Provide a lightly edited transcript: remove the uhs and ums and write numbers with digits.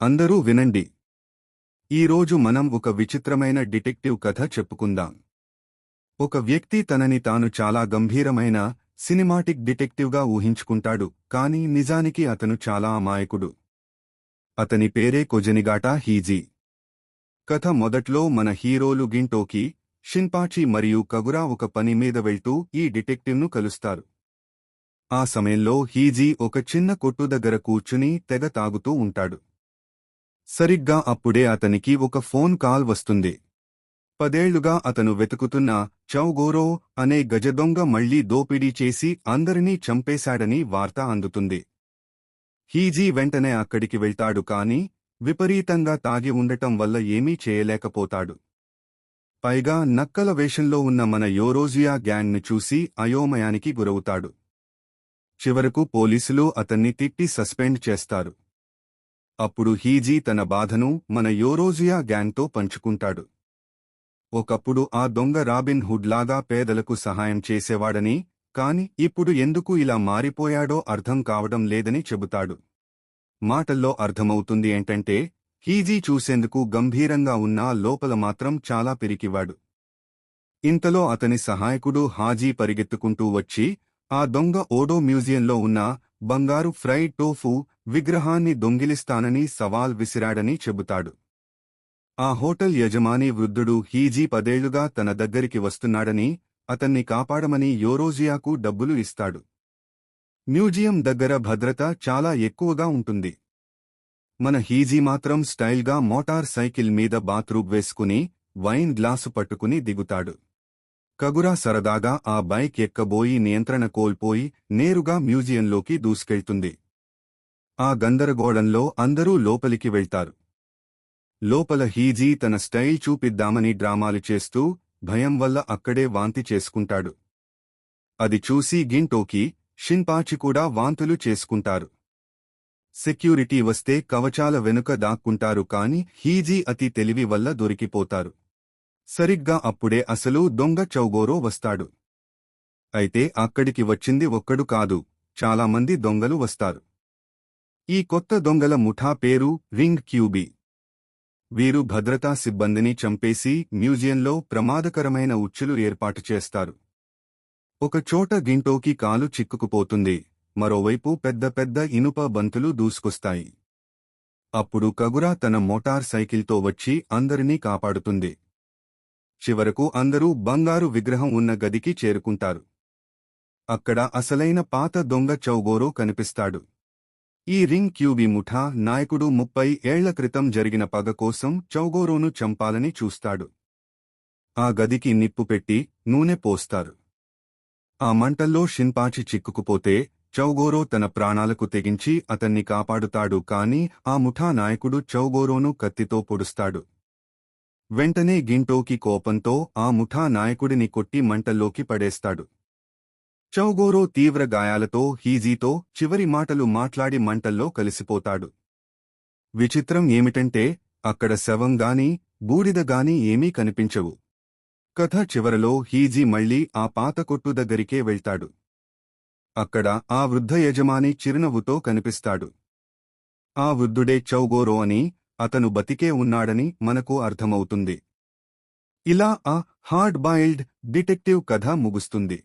అందరూ వినండి. ఈరోజు మనం ఒక విచిత్రమైన డిటెక్టివ్ కథ చెప్పుకుందాం. ఒక వ్యక్తి తనని తాను చాలా గంభీరమైన సినిమాటిక్ డిటెక్టివ్గా ఊహించుకుంటాడు, కానీ నిజానికి అతను చాలా అమాయకుడు. అతని పేరే కొజెనిగాటా హీజీ. కథ మొదట్లో మన హీరోలు గింటోకి, షిన్పాచి మరియు కగురా ఒక పని మీద వెళ్తూ ఈ డిటెక్టివ్ను కలుస్తారు. ఆ సమయంలో హీజీ ఒక చిన్న కొట్టు దగ్గర కూర్చుని తెగ తాగుతూ ఉంటాడు. సరిగ్గా అప్పుడే అతనికి ఒక ఫోన్ కాల్ వస్తుంది. 10 ఏళ్లుగా అతను వెతుకుతున్న చౌగోరో అనే గజదొంగ మళ్లీ దోపిడీ చేసి అందరినీ చంపేశాడని వార్త అందుతుంది. హీజీ వెంటనే అక్కడికి వెళ్తాడు, కాని విపరీతంగా తాగి ఉండటం వల్ల ఏమీ చేయలేకపోతాడు. పైగా నక్కల వేషంలో ఉన్న మన యోరోజియా గ్యాంగ్ను చూసి అయోమయానికి గురవుతాడు. చివరకు పోలీసులు అతన్ని తిట్టి సస్పెండ్ చేస్తారు. అప్పుడు హీజీ తన బాధను మన యోరోజియా గ్యాంగ్తో పంచుకుంటాడు. ఒకప్పుడు ఆ దొంగ రాబిన్ హుడ్ లాగా పేదలకు సహాయం చేసేవాడని, కాని ఇప్పుడు ఎందుకు ఇలా మారిపోయాడో అర్థం కావడం లేదని చెబుతాడు. మాటల్లో అర్థమవుతుంది ఏంటంటే, హీజీ చూసేందుకు గంభీరంగా ఉన్నా లోపల మాత్రం చాలా పిరికివాడు. ఇంతలో అతని సహాయకుడు హాజీ పరిగెత్తుకుంటూ వచ్చి ఆ దొంగ ఓడో మ్యూజియంలో ఉన్న బంగారు ఫ్రైడ్ టోఫు విగ్రహాన్ని దొంగిలిస్తానని సవాల్ విసిరాడని చెబుతాడు. ఆ హోటల్ యజమాని వృద్ధుడు హీజీ 10 ఏళ్లుగా తన దగ్గరికి వస్తున్నాడని, అతన్ని కాపాడమని యోరోజియాకు డబ్బులు ఇస్తాడు. మ్యూజియం దగ్గర భద్రత చాలా ఎక్కువగా ఉంటుంది. మన హీజీ మాత్రం స్టైల్గా మోటార్ సైకిల్ మీద బాత్రూబ్ వేసుకుని వైన్ గ్లాసు పట్టుకుని దిగుతాడు. కగురా సరదాగా ఆ బైక్ ఎక్కబోయి నియంత్రణ కోల్పోయి నేరుగా మ్యూజియంలోకి దూసుకెళ్తుంది. ఆ గందరగోళంలో అందరూ లోపలికి వెళ్తారు. లోపల హీజీ తన స్టైల్ చూపిద్దామని డ్రామాలు చేస్తూ భయం వల్ల అక్కడే వాంతి చేసుకుంటాడు. అది చూసి గింటోకి, షిన్పాచి కూడా వాంతులు చేసుకుంటారు. సెక్యూరిటీ వస్తే కవచాల వెనుక దాక్కుంటారు, కాని హీజీ అతి తెలివి వల్ల దొరికిపోతారు. సరిగ్గా అప్పుడే అసలు దొంగ చౌగోరో వస్తాడు. అయితే అక్కడికి వచ్చింది ఒక్కడు కాదు, చాలామంది దొంగలు వస్తారు. ఈ కొత్త దొంగల ముఠా పేరు రింగ్ క్యూబీ. వీరు భద్రతా సిబ్బందిని చంపేసి మ్యూజియంలో ప్రమాదకరమైన ఉచ్చులు ఏర్పాటు చేస్తారు. ఒకచోట గింటోకి కాలు చిక్కుకుపోతుంది, మరోవైపు పెద్ద పెద్ద ఇనుప బంతులు దూసుకొస్తాయి. అప్పుడు కగురా తన మోటార్ సైకిల్తో వచ్చి అందరినీ కాపాడుతుంది. చివరకు అందరూ బంగారు విగ్రహం ఉన్న గదికి చేరుకుంటారు. అక్కడ అసలైన పాత దొంగ చౌగోరో కనిపిస్తాడు. ఈ రింగ్ క్యూబీ ముఠా నాయకుడు 30 ఏళ్ల క్రితం జరిగిన పగ కోసం చౌగోరోను చంపాలని చూస్తాడు. ఆ గదికి నిప్పు పెట్టి నూనె పోస్తారు. ఆ మంటల్లో షిన్పాచి చిక్కుకుపోతే చౌగోరో తన ప్రాణాలకు తెగించి అతన్ని కాపాడుతాడు, కాని ఆ ముఠా నాయకుడు చౌగోరోను కత్తితో పొడుస్తాడు. వెంటనే గింటోకి కోపంతో ఆ ముఠా నాయకుడిని కొట్టి మంటల్లోకి పడేస్తాడు. చౌగోరో తీవ్ర గాయాలతో హీజీతో చివరి మాటలు మాట్లాడి మంటల్లో కలిసిపోతాడు. విచిత్రం ఏమిటంటే, అక్కడ శవంగానీ బూడిదగానీ ఏమీ కనిపించవు. కథ చివరలో హీజీ మళ్లీ ఆ పాత కొట్టు దగ్గరికే వెళ్తాడు. అక్కడ ఆ వృద్ధ యజమాని చిరునవ్వుతో కనిపిస్తాడు. ఆ వృద్ధుడే చౌగోరో అని, అతను బతికే ఉన్నాడని మనకు అర్థమవుతుంది. ఇలా ఆ హార్డ్ బాయిల్డ్ డిటెక్టివ్ కథ ముగుస్తుంది.